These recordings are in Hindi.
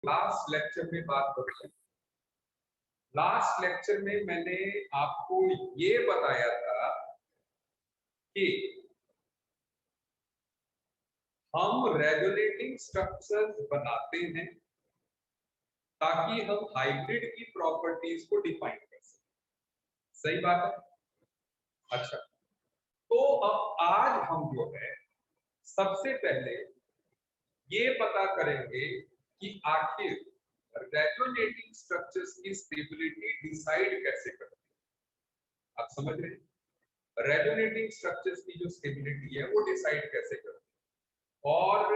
लास्ट लेक्चर में बात करें। लास्ट लेक्चर में मैंने आपको ये बताया था कि हम रेगुलेटिंग स्ट्रक्चर्स बनाते हैं ताकि हम हाइब्रिड की प्रॉपर्टीज को डिफाइन कर सकें। सही बात है। अच्छा, तो अब आज हम जो है सबसे पहले ये पता करेंगे कि आखिर रेगुलेटिंग स्ट्रक्चर्स की स्टेबिलिटी डिसाइड कैसे करते हैं। आप समझ रहे हैं, रेगुलेटिंग स्ट्रक्चर्स की जो स्टेबिलिटी है वो डिसाइड कैसे करते हैं। और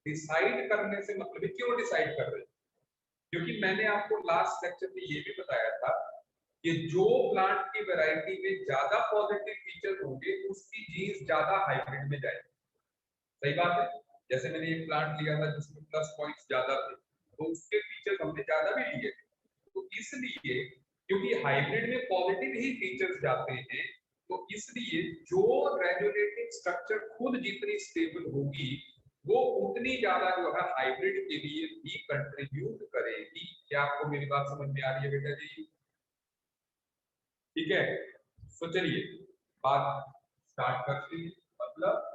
डिसाइड करने से मतलब क्यों डिसाइड कर रहे हैं, क्योंकि मैंने आपको लास्ट लेक्चर में ये भी बताया था कि जो प्लांट की वैरायटी में ज्यादा पॉजिटिव फीचर होंगे उसकी जीन्स ज्यादा हाइब्रिड में जाएंगे। सही बात है। जैसे मैंने एक प्लांट लिया था जिसमें प्लस पॉइंट्स ज्यादा थे तो उसके फीचर्स हमने ज्यादा भी लिए थे। तो इसलिए क्योंकि हाइब्रिड में पॉजिटिव ही फीचर्स जाते हैं तो इसलिए जो रेगुलेटिंग स्ट्रक्चर खुद जितनी स्टेबल होगी वो उतनी ज्यादा जो है हाइब्रिड के लिए भी कंट्रीब्यूट करेगी। क्या आपको मेरी बात समझ में आ रही है बेटा जी? ठीक है, तो चलिए बात स्टार्ट करते हैं। मतलब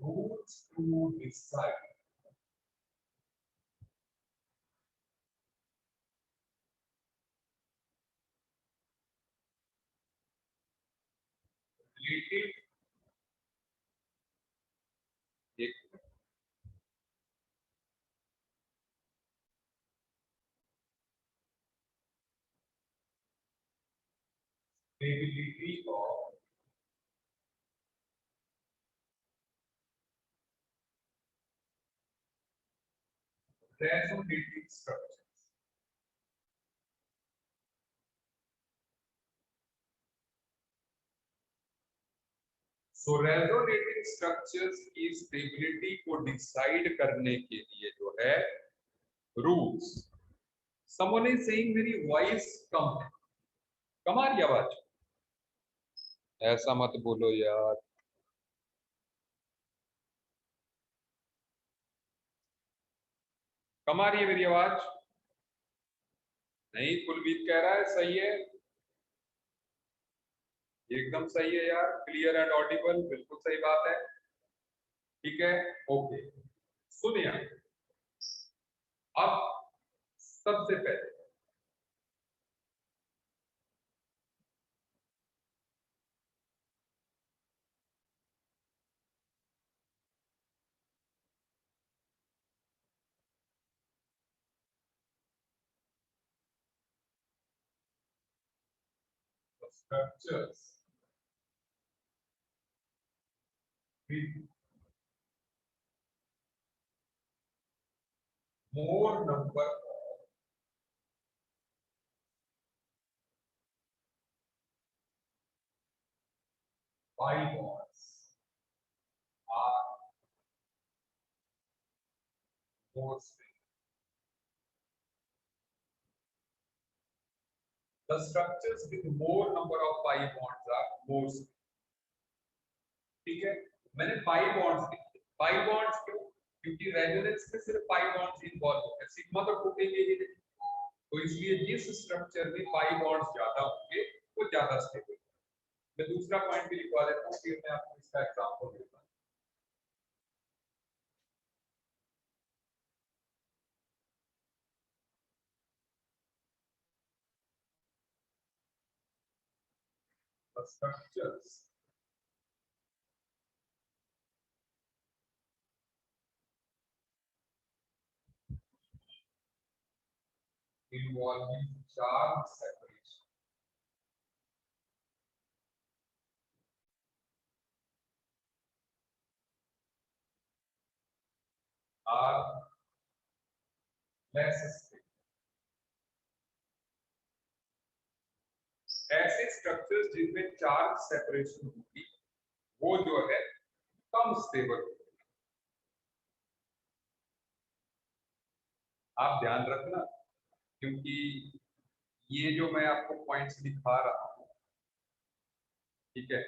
rules to decide relative stability of resonating structures। So resonating structures की स्टेबिलिटी को डिसाइड करने के लिए जो है रूल्स। समवन इज सेइंग मेरी वॉइस कम है, कम आ रही आवाज? ऐसा मत बोलो यार। कम आ रही है मेरी आवाज? नहीं, कुलवीत कह रहा है सही है, एकदम सही है यार, क्लियर एंड ऑडिबल, बिल्कुल सही बात है। ठीक है, ओके, सुनिए अब सबसे पहले structures with more number of pi bonds are more stable। The structures with more number of pi bonds are more stable। ठीक है, मैंने पाई बॉन्ड्स लिखे। पाई बॉन्ड्स क्यों? क्योंकि रेजोनेंस में सिर्फ पाई बॉन्ड्स इन्वॉल्व होते हैं, सिग्मा तो टूटेंगे ही नहीं। तो इसलिए जिस स्ट्रक्चर में पाई बॉन्ड्स ज्यादा होंगे वो ज्यादा स्टेबल। मैं दूसरा पॉइंट भी लिखवा देता हूं, फिर मैं आपको इसका एग्जांपल देता हूं। The structures involving charge separation are less stable। ऐसे स्ट्रक्चर्स जिनमें चार्ज सेपरेशन होगी वो जो है कम स्टेबल होगी। आप ध्यान रखना, क्योंकि ये जो मैं आपको पॉइंट्स दिखा रहा हूं, ठीक है,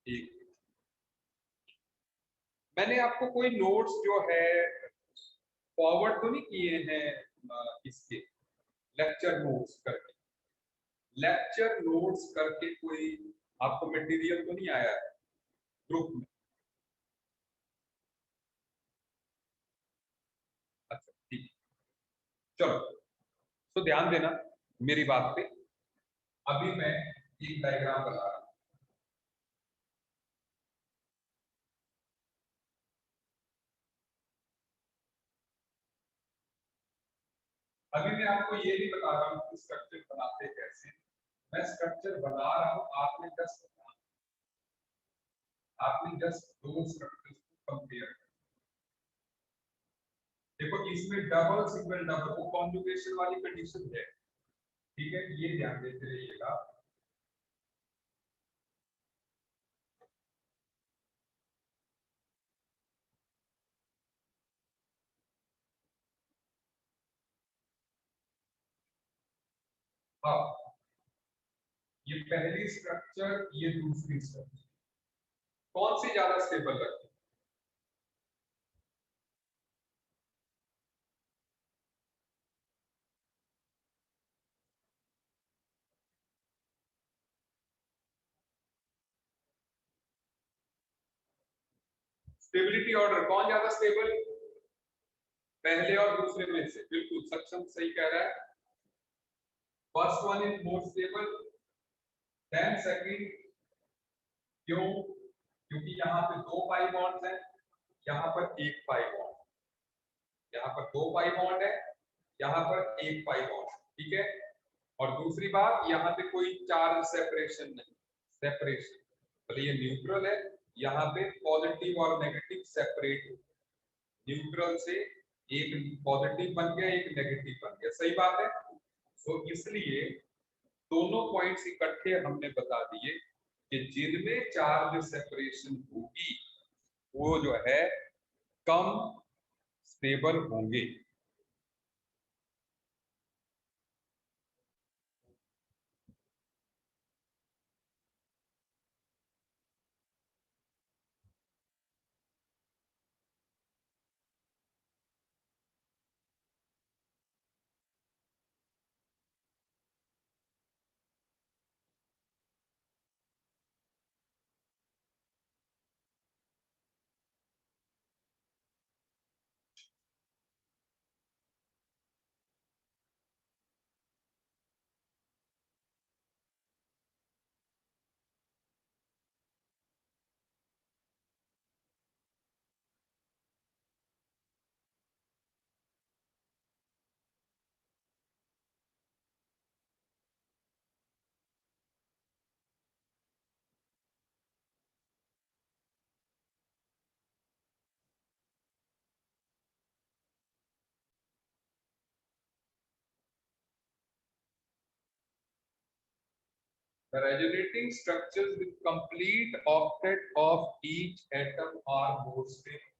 एक मैंने आपको कोई नोट्स जो है फॉरवर्ड तो नहीं किए हैं इसके लेक्चर नोट्स करके, लेक्चर नोट्स करके कोई आपको मटेरियल तो नहीं आया है ग्रुप में? अच्छा ठीक, चलो तो ध्यान देना मेरी बात पे। अभी मैं एक डायग्राम बना रहा हूं। अभी मैं आपको ये नहीं बता रहा हूँ कि स्ट्रक्चर बनाते कैसे, मैं स्ट्रक्चर बना रहा हूँ। आपने जस्ट दो स्ट्रक्चर्स को कंपेयर, देखो इसमें डबल सिंगल डबल वो कॉन्जुगेशन वाली कंडीशन है, ठीक है, ये ध्यान देते रहिएगा। अब ये पहली स्ट्रक्चर, ये दूसरी स्ट्रक्चर, कौन सी ज्यादा स्टेबल लगती है? स्टेबिलिटी ऑर्डर कौन ज्यादा स्टेबल? पहले और दूसरे में से बिल्कुल सक्षम सही कह रहा है। First one is more stable then second. क्यों? क्योंकि यहाँ पे दो पाई बॉन्ड्स हैं, यहाँ पर एक पाई बॉन्ड, यहाँ पर दो पाई बॉन्ड है, यहाँ पर एक पाई बॉन्ड, ठीक है। और दूसरी बात, यहाँ पे कोई चार्ज सेपरेशन नहीं, सेपरेशन भले ये न्यूट्रल है, यहाँ पे पॉजिटिव और नेगेटिव सेपरेट, न्यूट्रल से एक पॉजिटिव बन गया एक नेगेटिव बन गया, सही बात है। तो इसलिए दोनों पॉइंट्स इकट्ठे हमने बता दिए कि जिनमें चार्ज सेपरेशन होगी वो जो है कम स्टेबल होंगे। The resonating structures with complete octet of each atom are more stable.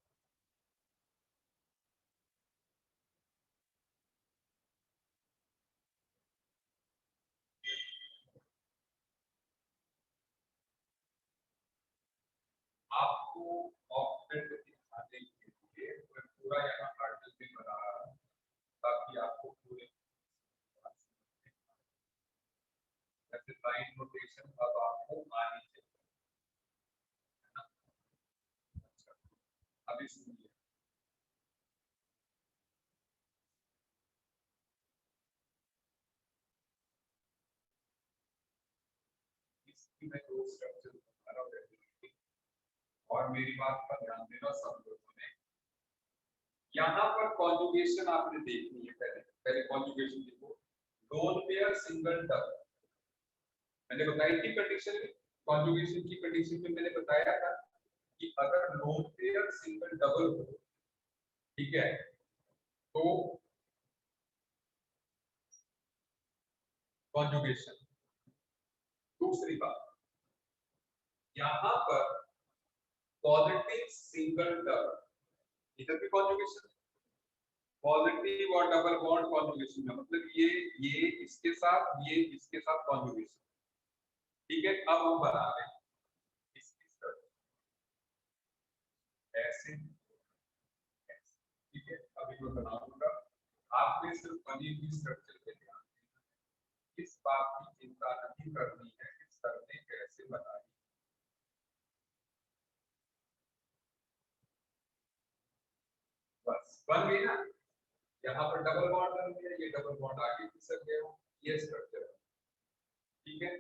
आपको ऑक्टेट दिखाने के लिए मैं पूरा यहाँ आर्टिकल भी बना रहा हूँ ताकि आपको पूरे जैसे लाइन नोटेशन अब आपको आनी चाहिए, है ना। अच्छा, अभी सुनिए, इसकी मैं दो स्ट्रक्चर बता रहा हूँ और मेरी बात पर ध्यान देना सब लोगों ने। यहाँ पर कॉन्जुगेशन आपने देखनी है, पहले पहले कॉन्जुगेशन देखो, लोन पेयर सिंगल डबल, मैंने बताई थी कंडीशन में, कॉन्जुगेशन की कंडीशन में मैंने बताया था कि अगर लोन पेयर सिंगल डबल हो, ठीक है, तो कॉन्जुगेशन। दूसरी बात, यहाँ पर पॉजिटिव सिंगल डबल, इधर भी कॉन्जुगेशन, पॉजिटिव और डबल बॉन्ड कॉन्जुगेशन में मतलब ये इसके साथ, ये इसके साथ कॉन्जुगेशन, ठीक है। अब हम बना रहे हैं इसकी ऐसे ठीक है। अभी मैं बनाऊंगा, आपने सिर्फ पनीर की स्ट्रक्चर पे ध्यान देना है, इस बात की चिंता नहीं करनी है कि सर ने कैसे बनाई। बस बन गई ना, यहाँ पर डबल बॉन्ड बन गया, ये डबल बॉन्ड आगे खिसक गया, ये स्ट्रक्चर है। ठीक है,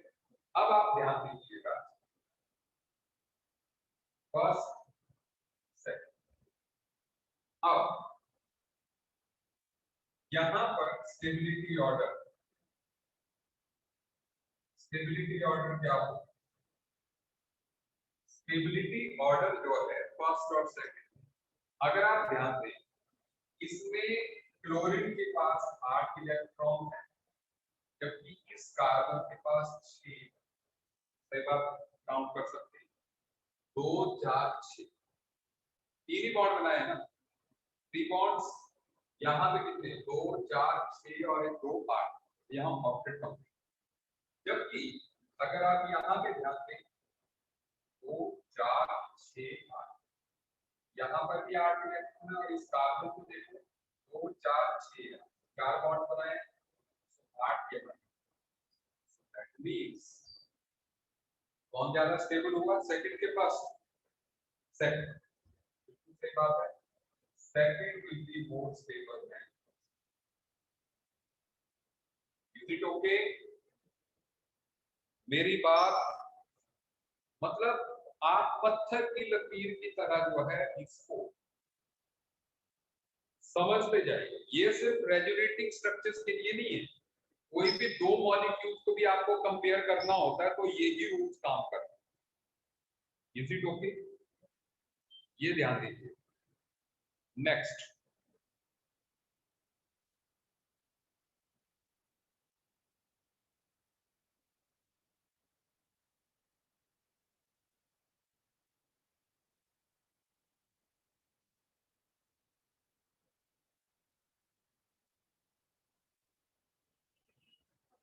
अब आप ध्यान दीजिएगा, फर्स्ट सेकंड, अब यहाँ पर स्टेबिलिटी ऑर्डर, स्टेबिलिटी ऑर्डर क्या हो, स्टेबिलिटी ऑर्डर जो है फर्स्ट और सेकंड, अगर आप ध्यान दें इसमें क्लोरीन के पास 8 इलेक्ट्रॉन है, जबकि इस कार्बन के पास 6। सही बात, काउंट कर सकते हैं, 2 4 6, तीन ही बॉन्ड बनाए हैं ना, 3 बॉन्ड्स। यहाँ पे कितने, 2 4 6 और 1 2 8, यहाँ ऑक्टेट कंप्लीट। जबकि अगर आप यहाँ पे ध्यान दें, 2 4 6 8, यहाँ पर भी 8 इलेक्ट्रॉन है, और इस कार्बन को देखो 2 4 6, 4 बॉन्ड बनाए, 8 के बने। दैट मींस कौन ज्यादा स्टेबल होगा, सेकंड के पास, सेकंड, सही बात है, second will be more stable then. Is it okay, मेरी बात मतलब आप पत्थर की लकीर की तरह जो है इसको समझते जाइए, ये सिर्फ रेजोनेटिंग स्ट्रक्चर्स के लिए नहीं है, कोई भी दो मॉलिक्यूल्स को भी आपको कंपेयर करना होता है तो यही रूल्स काम करते हैं। इज इट ओके, ये ध्यान दीजिए। Next,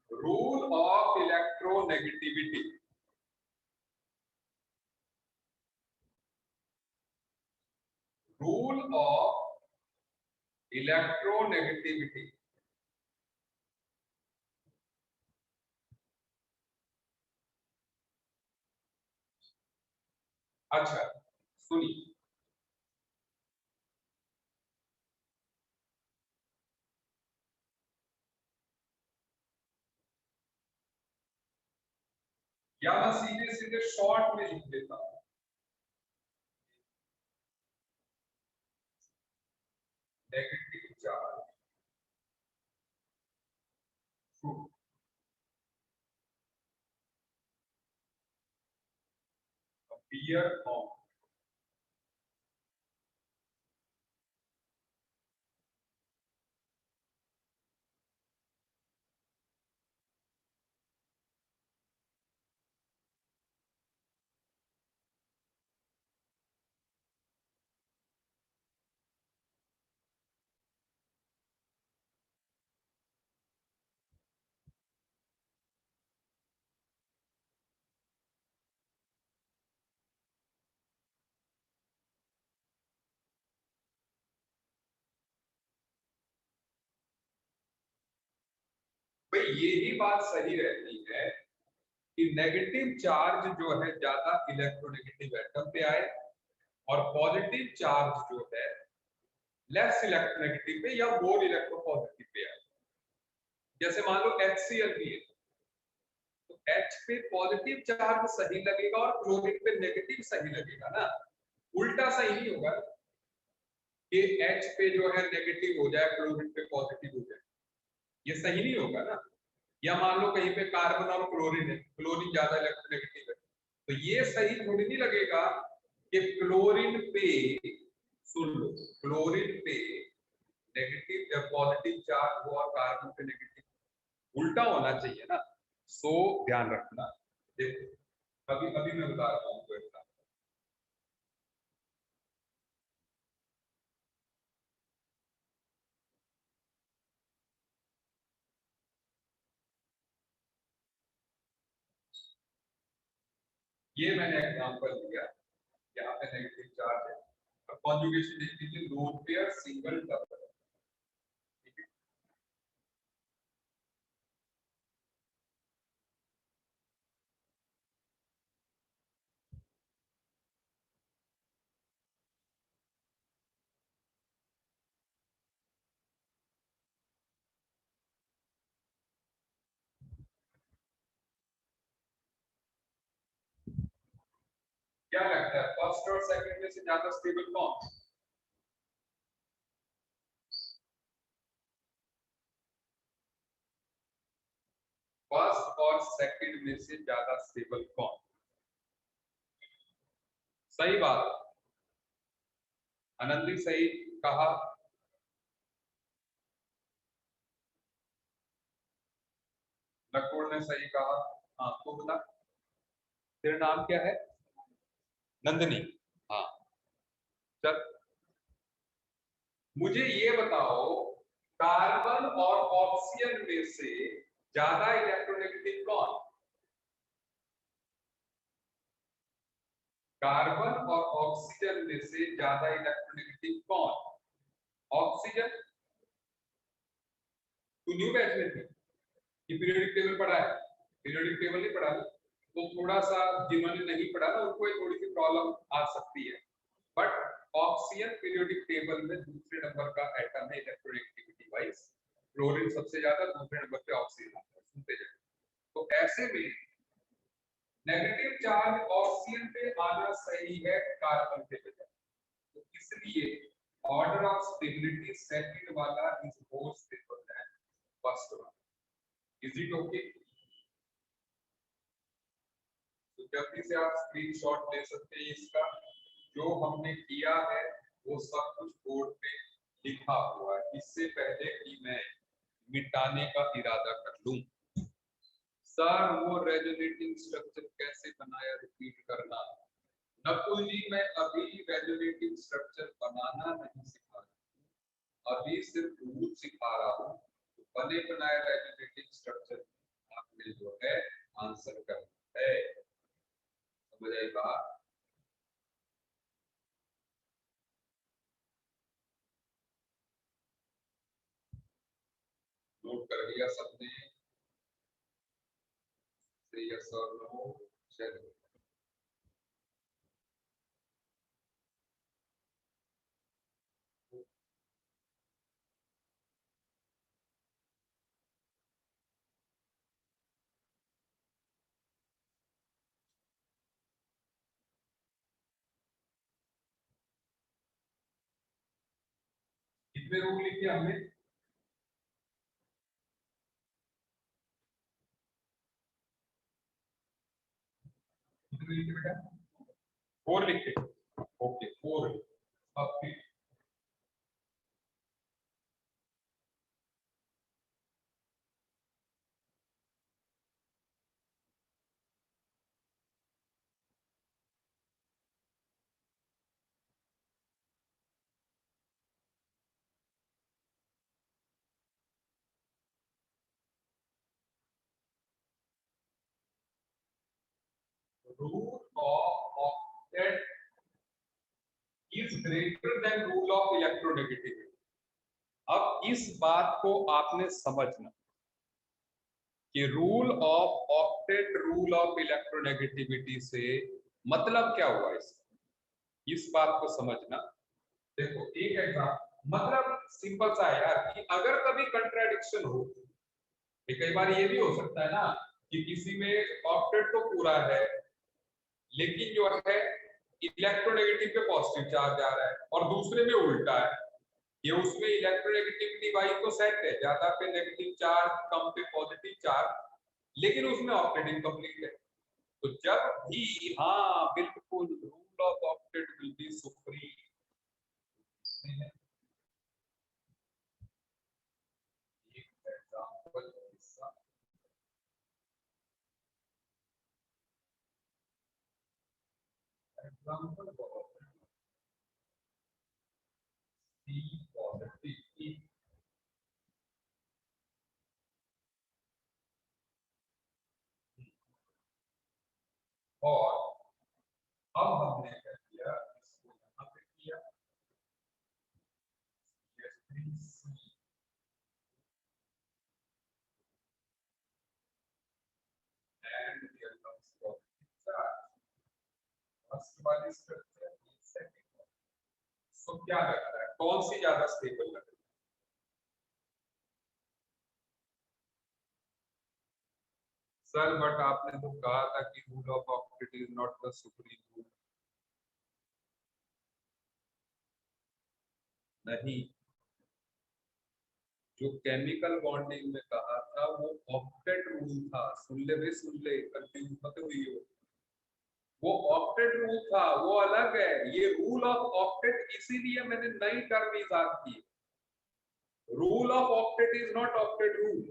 rule of electronegativity, rule of electronegativity. अच्छा सुनिए, या मैं सीधे सीधे शॉर्ट में लिख देता हूं, negative charge should appear on भाई यही बात सही रहती है कि नेगेटिव चार्ज जो है ज्यादा इलेक्ट्रोनेगेटिव एटम पे आए, और पॉजिटिव चार्ज जो है लेस इलेक्ट्रोनेगेटिव पे या मोर इलेक्ट्रोपॉजिटिव पे आए। जैसे मान लो HCl भी है, तो H पे पॉजिटिव चार्ज सही लगेगा और क्लोरीन पे नेगेटिव सही लगेगा ना, उल्टा सही नहीं होगा कि H पे जो है नेगेटिव हो जाए, क्लोरीन पे पॉजिटिव हो जाए, ये सही नहीं होगा ना। या मान लो कहीं पे कार्बन और क्लोरीन है, क्लोरीन ज्यादा इलेक्ट्रोनेगेटिव है, तो ये सही थोड़ी नहीं लगेगा कि क्लोरीन पे, सुन लो, क्लोरीन पे नेगेटिव जब पॉजिटिव चार्ज हो और कार्बन पे नेगेटिव, उल्टा होना चाहिए ना। सो ध्यान रखना, देखो अभी अभी मैं बता रहा हूँ आपको एग्जाम्पल। ये मैंने एग्जांपल दिया, यहाँ पे नेगेटिव चार्ज है, अब कॉन्जुगेशन देख लीजिए, लोन पेयर, सिंगल, डबल। ठीक है, क्या लगता है फर्स्ट और सेकंड में से ज्यादा स्टेबल कौन? फर्स्ट और सेकंड में से ज्यादा स्टेबल कौन? सही बात, आनंदी सही कहा। नकुल ने सही कहा। हाँ तो बता, तेरा नाम क्या है? नंदनी। हाँ, चल मुझे ये बताओ, कार्बन और ऑक्सीजन में से ज्यादा इलेक्ट्रोनेगेटिव कौन? कार्बन और ऑक्सीजन में से ज्यादा इलेक्ट्रोनेगेटिव कौन? ऑक्सीजन। तू न्यू बैच में थी कि पीरियोडिक टेबल पढ़ा है? पीरियोडिक टेबल नहीं पढ़ा ना, तो थोड़ा सा जिन्होंने नहीं पढ़ा ना उनको ये थोड़ी सी प्रॉब्लम आ सकती है। बट ऑक्सीजन पीरियोडिक टेबल में दूसरे नंबर का एटम है इलेक्ट्रोनेगेटिविटी वाइज। क्लोरीन सबसे ज्यादा, दूसरे नंबर पे ऑक्सीजन आता है। सुनते जाए, तो ऐसे में नेगेटिव चार्ज ऑक्सीजन पे आना सही है कार्बन के बजाय। तो इसलिए ऑर्डर ऑफ स्टेबिलिटी सेकंड वाला is more stable than first वाला। Is it okay? तो जल्दी से आप स्क्रीनशॉट ले सकते हैं इसका। जो हमने किया है वो सब कुछ बोर्ड पे लिखा हुआ है, इससे पहले कि मैं मिटाने का इरादा कर लूं। सर वो रेजोनेटिंग स्ट्रक्चर कैसे बनाया, रिपीट करना। नकुल जी मैं अभी रेजोनेटिंग स्ट्रक्चर बनाना नहीं सिखा रहा, अभी सिर्फ रूल सिखा रहा हूँ। तो बने बनाए रेजोनेटिंग स्ट्रक्चर आपने जो है आंसर करना है। समझ आई बात? नोट कर लिया सबने? यस और नो? चलो, कितने रूल लिखे हमने? कितने लिखे बेटा? 4 लिखे। ओके 4। अब फिर rule of octet is greater than rule of electronegativity. अब इस बात को आपने समझना कि rule of octet rule of electronegativity से मतलब क्या हुआ इस बात को समझना। देखो एक एग्जाम्पल, मतलब सिंपल सा है यार, कि अगर कभी कंट्राडिक्शन हो, कई बार ये भी हो सकता है ना कि किसी में ऑक्टेट तो पूरा है लेकिन जो है इलेक्ट्रोनेगेटिव पे पॉजिटिव चार्ज आ रहा है और दूसरे में उल्टा है। ये उसमें इलेक्ट्रोनेगेटिविटी वाइज तो सेट है, ज्यादा पे नेगेटिव चार्ज, कम पे पॉजिटिव चार्ज, लेकिन उसमें ऑक्टेट इनकम्प्लीट है। तो जब भी, हाँ बिल्कुल, rule of octet will be supreme. एक एग्जांपल एग्जांपल बहुत है। सी पॉजिटिव और अब हमने क्या किया, इसको यहाँ पे किया लास्ट वाली स्ट्रक्चर, सेकंड। तो क्या लगता है कौन सी ज्यादा स्टेबल लग रही है? सर बट आपने तो कहा था कि rule of octet is not the supreme rule. नहीं, जो केमिकल बॉन्डिंग में कहा था वो ऑक्टेट रूल था। सुन ले भाई, सुन ले, कंफ्यूज मत हुई हो। वो ऑक्टेट रूल था, वो अलग है। ये रूल ऑफ ऑक्टेट, इसीलिए मैंने नई टर्म इजाद की। Rule of octet is not octet rule.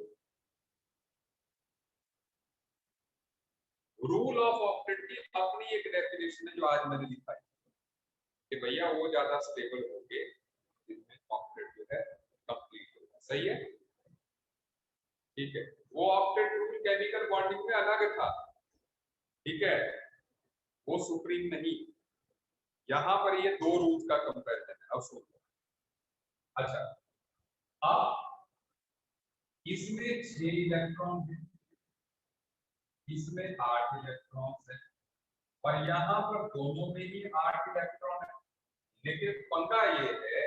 Rule of octet की अपनी एक डेफिनेशन है जो आज मैंने लिखा है कि भैया वो ज्यादा स्टेबल होंगे जिसमें ऑक्टेट जो है कंप्लीट होगा। सही है, ठीक है। वो ऑक्टेट रूल केमिकल बॉन्डिंग में अलग था, ठीक है, वो सुप्रीम नहीं। यहां पर ये दो रूल्स का कंपैरिजन है। अब सुनो, अच्छा, अब इसमें 6 इलेक्ट्रॉन है, इसमें 8 इलेक्ट्रॉन है, और यहाँ पर दोनों में ही 8 इलेक्ट्रॉन है। लेकिन पंगा ये है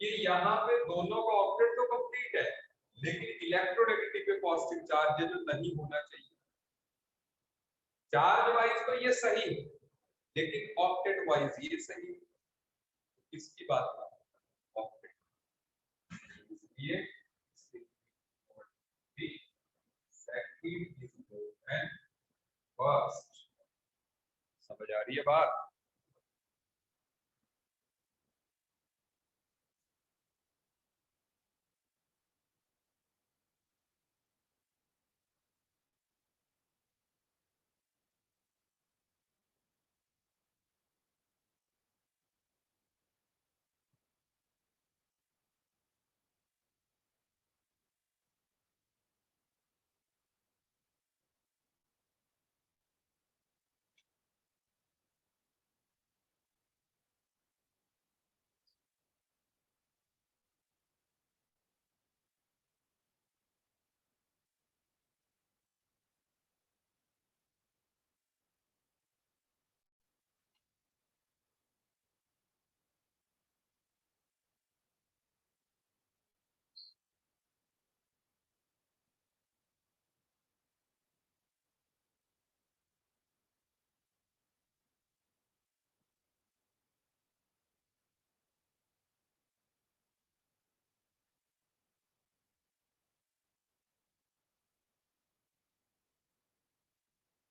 कि यहाँ पे दोनों का ऑक्टेट तो कंप्लीट है, लेकिन इलेक्ट्रोनेगेटिव पे पॉजिटिव चार्ज है जो नहीं होना चाहिए। चार्ज वाइज तो ये सही है, लेकिन ऑक्टेट वाइज ये सही है। किसकी बात कर रहा हूं? ऑक्टेट। इसलिए second is more than first. समझ आ रही है बात?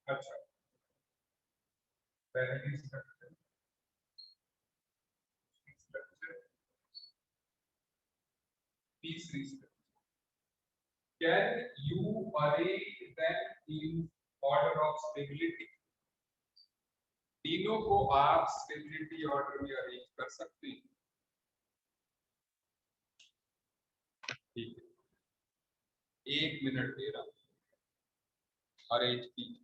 अच्छा, पहली स्ट्रक्चर, स्ट्रक्चर, तीसरी structure. Can you arrange them in order of stability? तीनों को आप स्टेबिलिटी ऑर्डर में अरेंज कर सकते हैं, ठीक है। 1 मिनट दे रहा हूं, अरेंज कीजिए।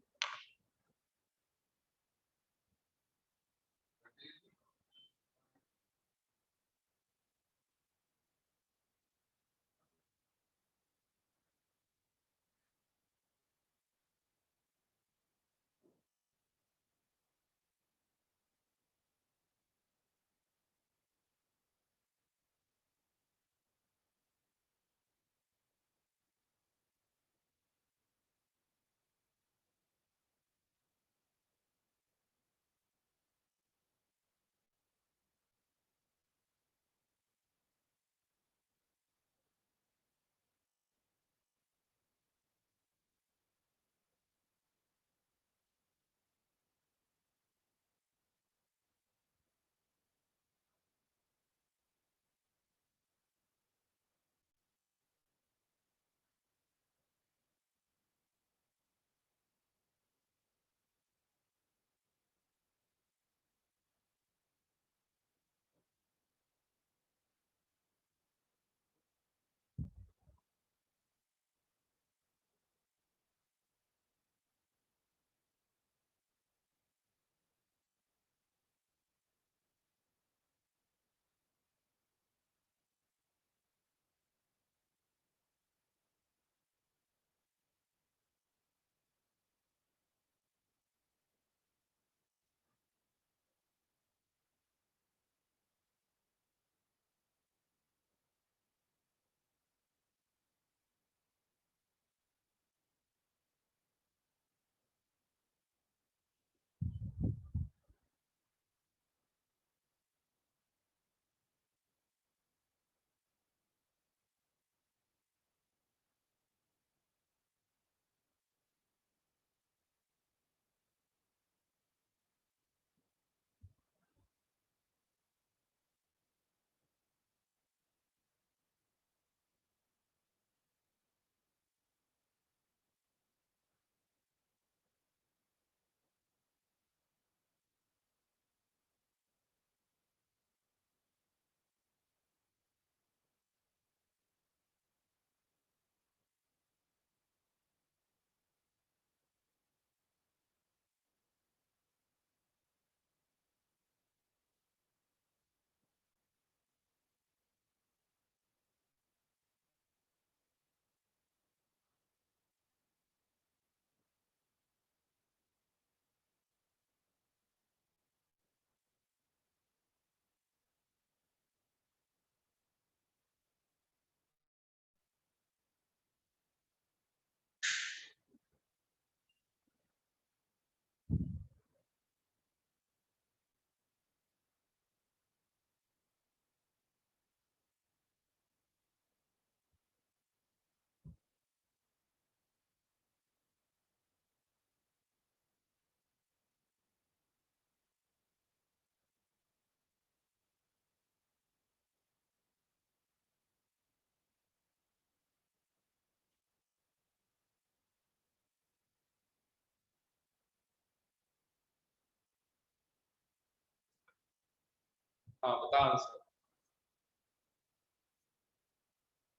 हाँ बता आंसर।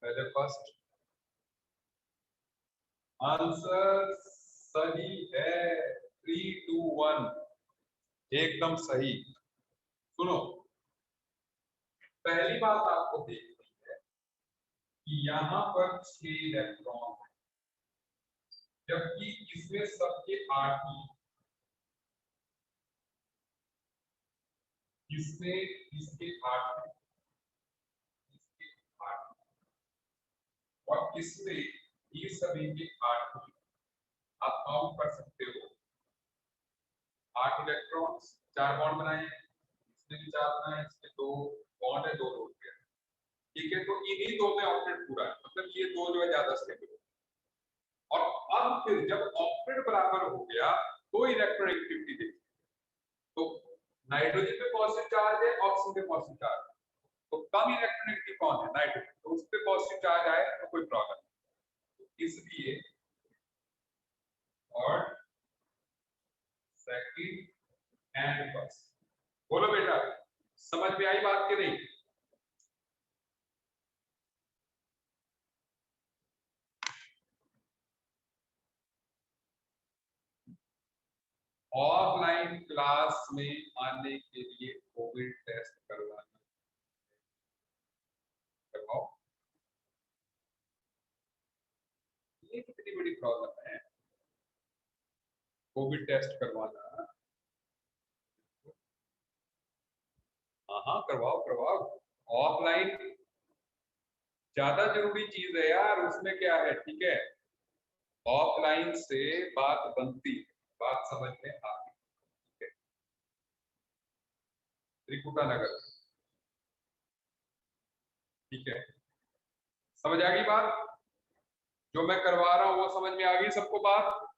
पहले फर्स्ट आंसर सही है। 3, 2, 1 एकदम सही। सुनो, पहली बात आपको देखनी है कि यहाँ पर 6 इलेक्ट्रॉन है, जबकि इसमें सबके 8 ही, इसमें इसके 8 है, इसके 8 और इसमें ये सभी के 8 ही। आप काउंट कर सकते हो, 8 इलेक्ट्रॉन्स, 4 बॉन्ड बनाए, इसमें भी 4 बनाए, इसमें 2 बॉन्ड है, 2 रोड पे। ठीक है, तो इन्हीं 2 में ऑक्टेट पूरा है, मतलब ये 2 जो है ज्यादा स्टेबल। और अब फिर जब ऑक्टेट बराबर हो गया तो इलेक्ट्रोनेगेटिविटी देखिए, तो नाइट्रोजन पे पॉजिटिव चार्ज है, ऑक्सीजन पे पॉजिटिव चार्ज है, तो कम इलेक्ट्रोनेगेटिव कौन है? नाइट्रोजन, तो उस पे पॉजिटिव चार्ज आए तो कोई प्रॉब्लम नहीं। तो इसलिए और सेकंड एंड फर्स्ट। बोलो बेटा, समझ में आई बात कि नहीं? ऑफलाइन क्लास में आने के लिए कोविड टेस्ट करवाना करवाओ। ये कितनी बड़ी प्रॉब्लम है कोविड टेस्ट करवाना। हाँ हाँ करवाओ करवाओ, ऑफलाइन ज्यादा जरूरी चीज है यार, उसमें क्या है, ठीक है, ऑफलाइन से बात बनती है, बात समझ में आती है। ठीक है, त्रिकुटा नगर, ठीक है, समझ आ गई बात? जो मैं करवा रहा हूं वो समझ में आ गई सबको बात?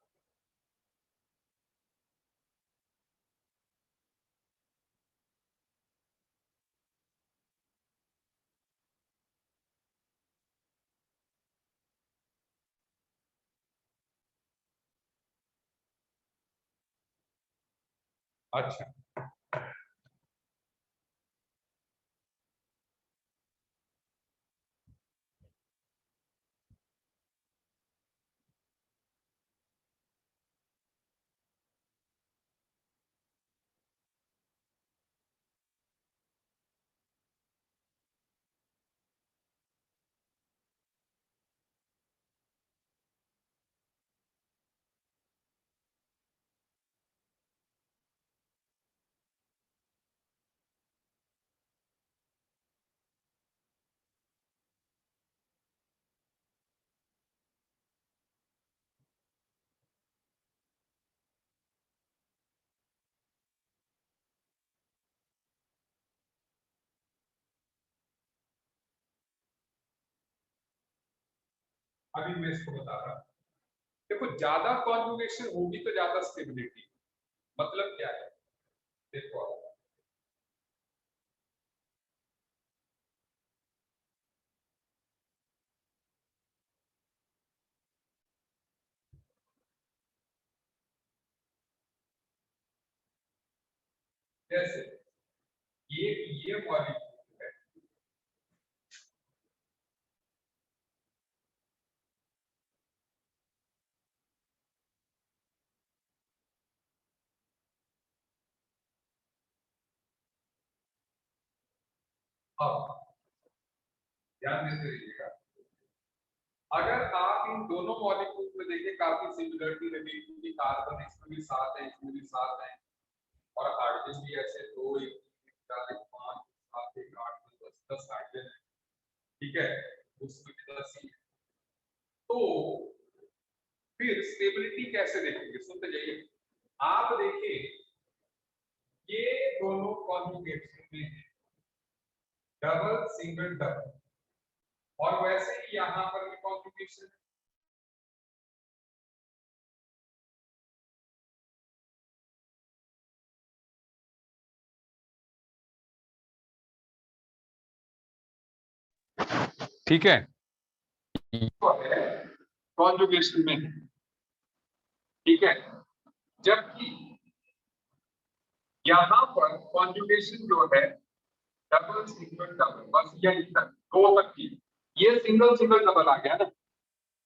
अच्छा, अभी मैं इसको बता रहा हूं। देखो, ज्यादा कॉन्जुगेशन होगी तो ज्यादा स्टेबिलिटी, मतलब क्या है, देखो जैसे ये मॉलिक्यूल है, अब ध्यान देते रहिएगा, अगर आप इन दोनों मॉलिक्यूल में देखें काफी सिमिलरिटी लगी, क्योंकि कार्बन इसमें भी 7 है, इसमें भी 7 है, और हाइड्रोजन भी ऐसे 2 1 4 1 5 7 1 8 10 10 हाइड्रोजन है, ठीक है, उसमें भी 10 ही है। तो फिर स्टेबिलिटी कैसे देखेंगे, सुनते जाइए। आप देखिए, ये दोनों कॉन्जुगेशन में है, डबल सिंगल डबल, और वैसे ही यहाँ पर भी कॉन्जुगेशन है। ठीक है, कॉन्जुगेशन में है, ठीक है, जबकि यहां पर कॉन्जुगेशन जो है डबल सिंगल डबल, बस यही तक, दो तक की। ये सिंगल सिंगल डबल आ गया ना,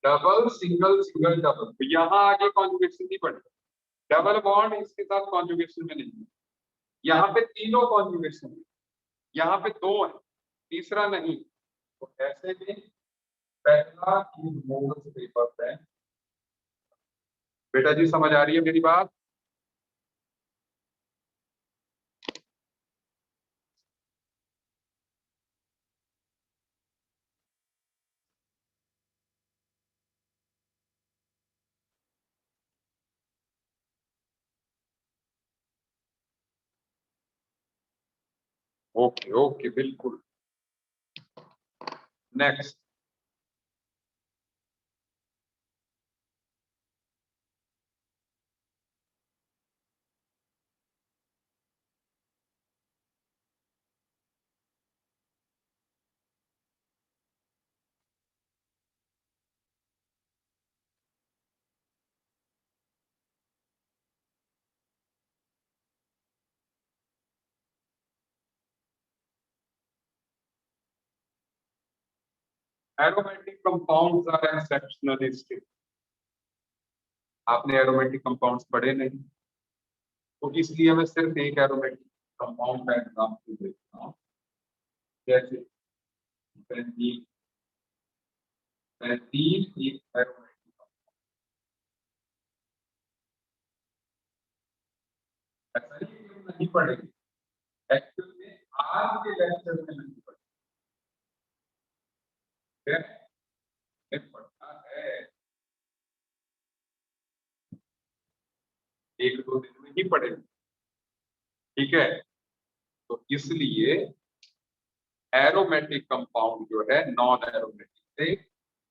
डबल सिंगल सिंगल डबल, तो यहाँ आगे कॉन्जुगेशन नहीं पड़ेगा। डबल बॉन्ड इसके साथ कॉन्जुगेशन में नहीं है। यहाँ पे तीनों कॉन्जुगेशन है, यहाँ पे दो है, तीसरा नहीं। तो ऐसे में पहला की मोल्स पेपर है। बेटा जी समझ आ रही है मेरी बात? ओके ओके बिल्कुल। Next, aromatic compounds are exceptionally stable. आपने एरोमेटिक कंपाउंड्स पढ़े नहीं, तो इसलिए मैं सिर्फ एक एरोमेटिक कंपाउंड का एग्जांपल देता हूँ। जैसे बेंजीन, बेंजीन एक एरोमेटिक, ऐसा नहीं कि हम नहीं पढ़ेंगे, एक्चुअल में आज के लेक्चर में नहीं पढ़ेंगे, पढ़ना है, एक दो दिन में ही पढ़ेंगे, ठीक है। तो इसलिए एरोमेटिक कंपाउंड जो है नॉन एरोमेटिक से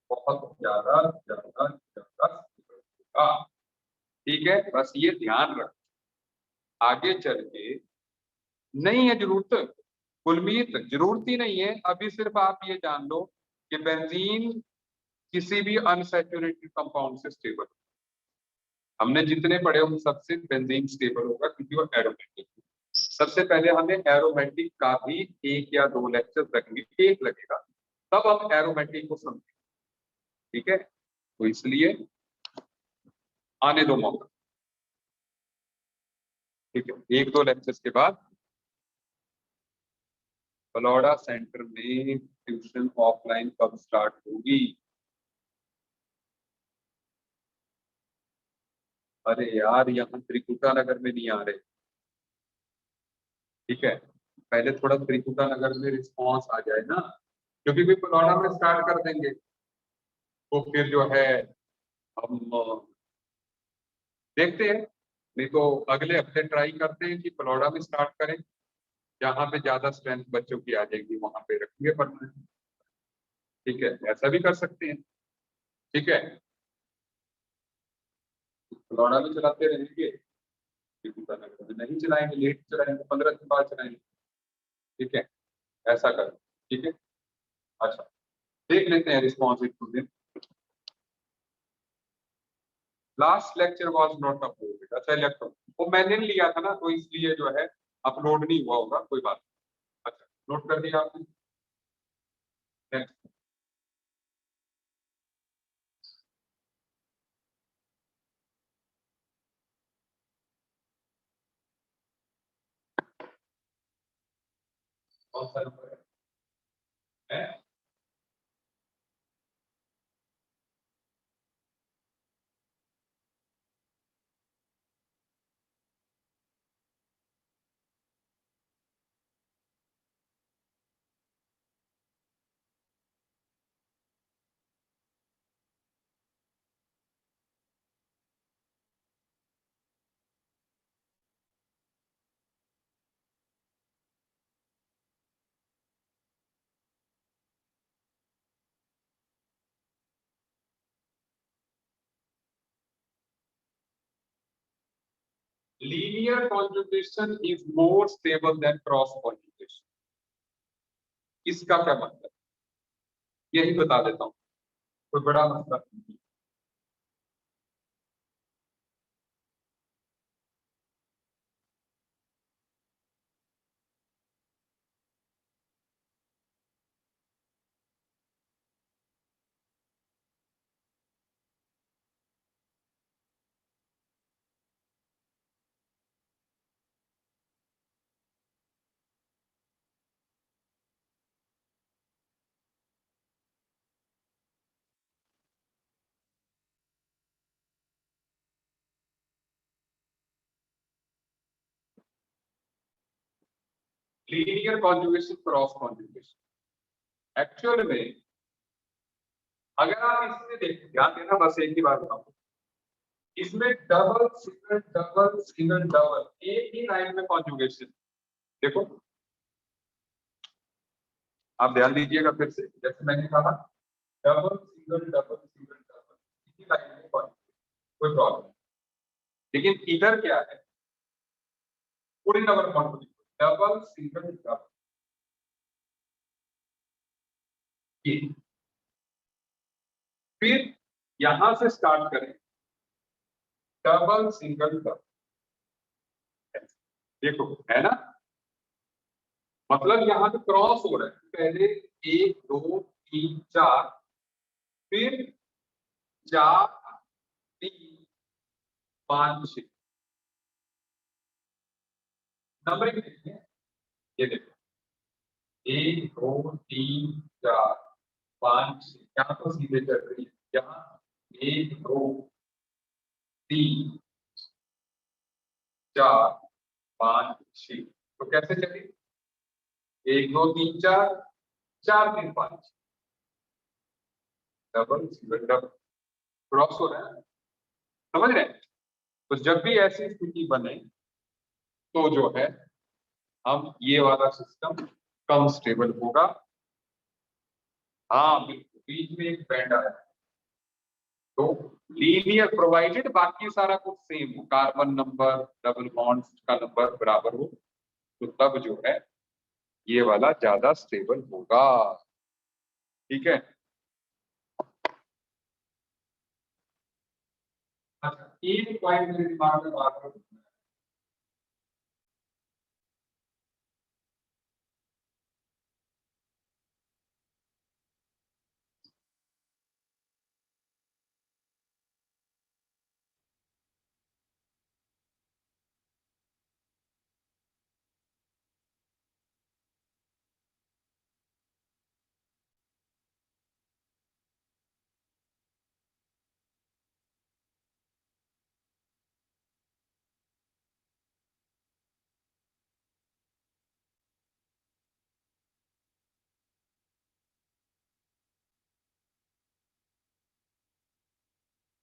बहुत ज्यादा ज्यादा ज्यादा होगा, ठीक है। बस ये ध्यान रख, आगे चल के नहीं है जरूरत, कुलमीत जरूरत ही नहीं है, अभी सिर्फ आप ये जान लो कि बेंजीन किसी भी अनसैचुरेटेड कंपाउंड से स्टेबल, हमने जितने पढ़े उन सबसे बेंजीन स्टेबल होगा क्योंकि वो एरोमेटिक। सबसे पहले हमें एरोमेटिक का भी एक या दो लेक्चर लगेंगे, एक लगेगा, तब हम एरोमेटिक को समझेंगे, ठीक है। तो इसलिए आने दो मौका, ठीक है। एक दो लेक्चर्स के बाद बलौड़ा सेंटर में ट्यूशन ऑफलाइन कब स्टार्ट होगी? अरे यार यहाँ त्रिकुटा नगर में नहीं आ रहे, ठीक है। पहले थोड़ा त्रिकुटा नगर में रिस्पांस आ जाए ना, क्योंकि भी बलौड़ा में स्टार्ट कर देंगे तो फिर जो है हम देखते हैं, नहीं तो अगले हफ्ते ट्राई करते हैं कि बलौड़ा में स्टार्ट करें, जहाँ पे ज्यादा स्ट्रेंथ बच्चों की आ जाएगी वहां पे रखेंगे पढ़ना, ठीक है। ऐसा भी कर सकते हैं, ठीक है। बलौड़ा में चलाते रहेंगे, त्रिकुटा नगर में नहीं चलाएंगे, लेट चलाएंगे, 15 दिन बाद चलाएंगे, ठीक है। ऐसा करें, ठीक है। अच्छा, देख लेते हैं रिस्पॉन्स एक दो दिन। Last lecture was not uploaded, अच्छा इलेक्ट्रॉन वो मैंने लिया था ना, तो इसलिए जो है अपलोड नहीं हुआ होगा, कोई बात नहीं। अच्छा, नोट कर दिया आपने। Next, कौन सा नंबर है? Linear conjugation is more stable then cross conjugation, इसका क्या मतलब, यही बता देता हूँ, कोई बड़ा मतलब नहीं। Linear conjugation, cross conjugation. Actual में अगर आप इसमें देखिए, ध्यान देना, बस एक ही बात बताऊं, इसमें double single double single double एक ही लाइन में कॉन्जुगेशन। देखो आप ध्यान दीजिएगा फिर से, जैसे मैंने कहा double single double single double इसी लाइन में कॉन्जुगेशन, कोई प्रॉब्लम नहीं। लेकिन इधर क्या है, पूरी double conjugation, double single double, ये फिर यहां से स्टार्ट करें, डबल सिंगल डबल। देखो है ना, मतलब यहाँ पे क्रॉस हो रहा है, पहले 1 2 3 4, फिर 4 3 5 6 नंबरिंग देखिए, ये देखो 1 2 3 4 5 6, यहाँ तो सीधे चल रही है, यहाँ 1 2 3 4 5 6, तो कैसे चली, 1 2 3 4 4 3 5, डबल सिंगल डबल, क्रॉस हो रहा है, समझ रहे हैं। तो जब भी ऐसी स्थिति बने तो जो है हम ये वाला सिस्टम कम स्टेबल होगा। हाँ बिल्कुल, बीच में एक बैंड आया, तो लीनियर प्रोवाइडेड बाकी सारा कुछ सेम हो, कार्बन नंबर डबल बॉन्ड्स का नंबर बराबर हो, तो तब जो है ये वाला ज्यादा स्टेबल होगा। ठीक है, अच्छा एक पॉइंट मेरे दिमाग में बात कर,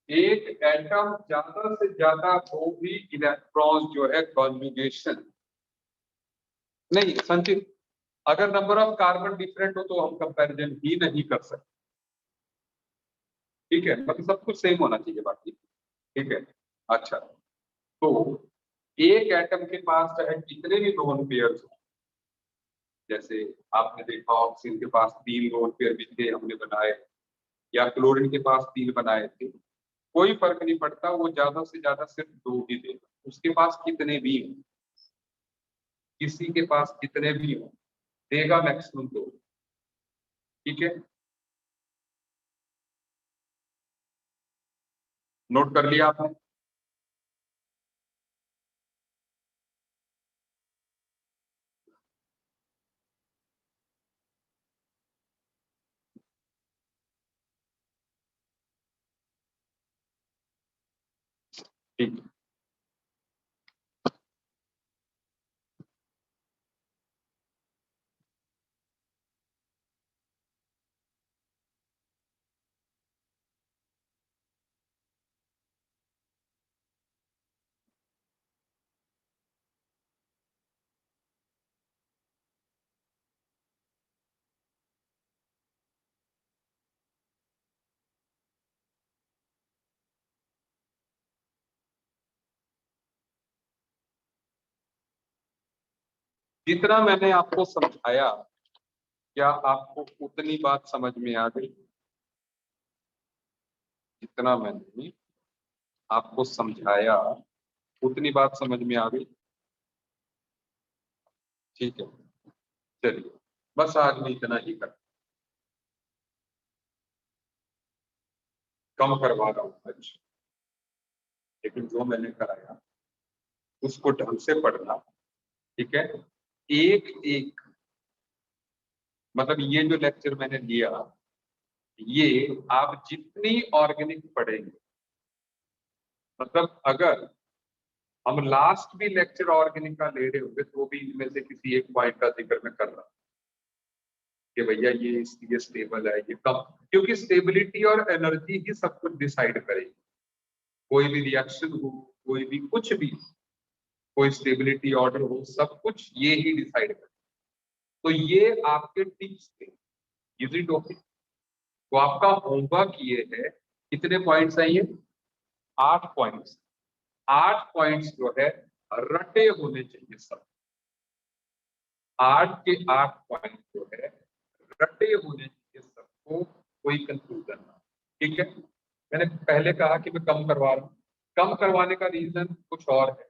एक एटम ज्यादा से ज्यादा हो भी इलेक्ट्रॉन जो है कॉन्जुगेशन नहीं संचित, अगर नंबर ऑफ कार्बन डिफरेंट हो तो हम कंपैरिजन ही नहीं कर सकते। ठीक है, मतलब सब कुछ सेम होना चाहिए बाकी। ठीक है, अच्छा तो एक एटम के पास चाहे कितने भी लोन पेयर्स हो, जैसे आपने देखा ऑक्सीजन के पास 3 लोन पेयर भी थे हमने बनाए, या क्लोरीन के पास 3 बनाए थे, कोई फर्क नहीं पड़ता, वो ज्यादा से ज्यादा सिर्फ 2 ही देगा, उसके पास कितने भी हो, किसी के पास कितने भी हो, देगा मैक्सिमम 2। ठीक है, नोट कर लिया आपने। ठीक है, जितना मैंने आपको समझाया क्या आपको उतनी बात समझ में आ गई, जितना मैंने आपको समझाया उतनी बात समझ में आ गई। ठीक है, चलिए बस आज मैं इतना ही कर, कम करवा रहा हूँ आज, लेकिन जो मैंने कराया उसको ढंग से पढ़ना। ठीक है, एक एक मतलब ये जो लेक्चर मैंने लिया, ये आप जितनी ऑर्गेनिक पढ़ेंगे, मतलब अगर हम लास्ट भी लेक्चर ऑर्गेनिक का ले रहे होंगे तो भी इनमें से किसी एक पॉइंट का जिक्र मैं कर रहा हूँ कि भैया ये इसलिए स्टेबल है, ये कम, क्योंकि स्टेबिलिटी और एनर्जी ही सब कुछ डिसाइड करेगी। कोई भी रिएक्शन हो, कोई भी कुछ भी, कोई स्टेबिलिटी ऑर्डर हो, सब कुछ ये ही डिसाइड करे। तो ये आपके टिप्स थे, इज इट ओके? तो आपका होमवर्क ये है, कितने पॉइंट्स हैं ये? 8 पॉइंट्स। 8 पॉइंट्स जो है रटे होने चाहिए सब। 8 के 8 पॉइंट जो है रटे होने चाहिए सबको, कोई कंफ्यूजन ना। ठीक है, मैंने पहले कहा कि मैं कम करवा रहा हूँ। कम करवाने का रीजन कुछ और है,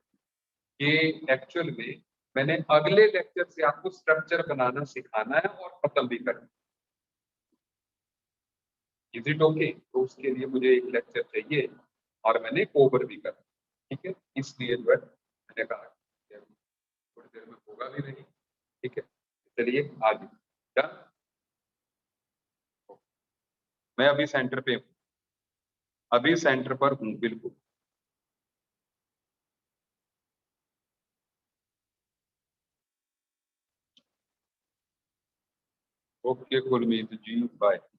ये एक्चुअल में मैंने अगले लेक्चर से आपको स्ट्रक्चर बनाना सिखाना है और खत्म भी करना। Is it okay? तो उसके लिए मुझे एक लेक्चर चाहिए और मैंने ओवर भी करना। ठीक है, इसलिए जो है मैंने कहा कि थोड़ी देर में होगा भी नहीं। ठीक है, चलिए आगे। डन। मैं अभी सेंटर पे हूँ, अभी सेंटर पर हूँ बिल्कुल। ओके कुलमीत जी, बाय।